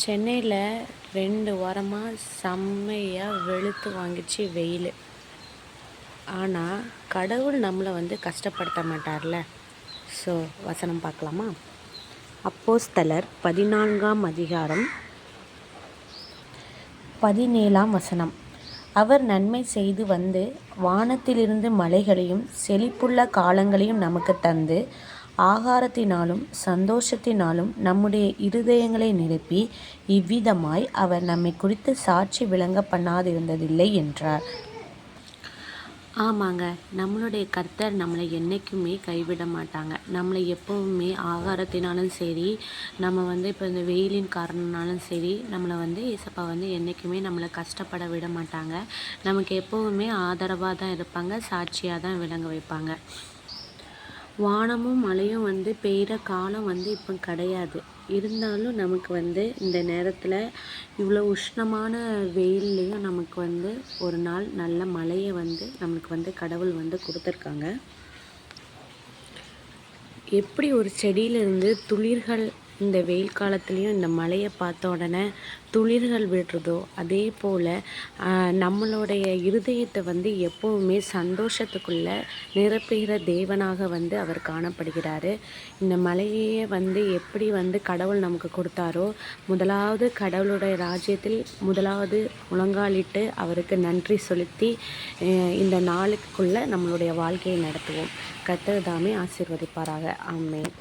சென்னையில் 2 வாரமாக செம்மையாக வெளுத்து வாங்கிச்சு வெயில். ஆனால் கடவுள் நம்மளை கஷ்டப்படுத்த மாட்டார்ல. ஸோ வசனம் பார்க்கலாமா? அப்போஸ்தலர் 14ஆம் அதிகாரம் 17ஆம் வசனம். அவர் நன்மை செய்து வந்து வானத்திலிருந்து மழைகளையும் செழிப்புள்ள காலங்களையும் நமக்கு தந்து ஆகாரத்தினாலும் சந்தோஷத்தினாலும் நம்முடைய இருதயங்களை நிரப்பி இவ்விதமாய் அவர் நம்மை குறித்து சாட்சி விளங்க பண்ணாதிருந்ததில்லை என்றார். ஆமாங்க, நம்மளுடைய கர்த்தர் நம்மளை என்றைக்குமே கைவிட மாட்டாங்க. நம்மளை எப்போவுமே ஆகாரத்தினாலும் சரி, நம்ம இப்போ இந்த வெயிலின் காரணம்னாலும் சரி, நம்மளை ஏசப்பா என்றைக்குமே நம்மளை கஷ்டப்பட விட மாட்டாங்க. நமக்கு எப்போவுமே ஆதரவாக தான் இருப்பாங்க, சாட்சியாக தான் விளங்க வைப்பாங்க. வானமும் மழையும் பெய்கிற காலம் இப்போ கிடையாது. இருந்தாலும் நமக்கு இந்த நேரத்தில் இவ்வளோ உஷ்ணமான வெயில்லையும் நமக்கு ஒரு நாள் நல்ல மழையை நமக்கு கடவுள் கொடுத்துருக்காங்க. எப்படி ஒரு செடியிலேருந்து துளிர்கள் இந்த வெயில் காலத்துலேயும் இந்த மழையை பார்த்த உடனே துளிர்கள் விடுறதோ, அதே போல் நம்மளுடைய இருதயத்தை எப்போவுமே சந்தோஷத்துக்குள்ளே நிரப்புகிற தேவனாக அவர் காணப்படுகிறார். இந்த மழையே எப்படி கடவுள் நமக்கு கொடுத்தாரோ, முதலாவது கடவுளுடைய ராஜ்யத்தில் முதலாவது முழங்காலிட்டு அவருக்கு நன்றி செலுத்தி இந்த நாளுக்குள்ளே நம்மளுடைய வாழ்க்கையை நடத்துவோம். கர்த்தர் தாமே ஆசீர்வதிப்பாராக. ஆமென்.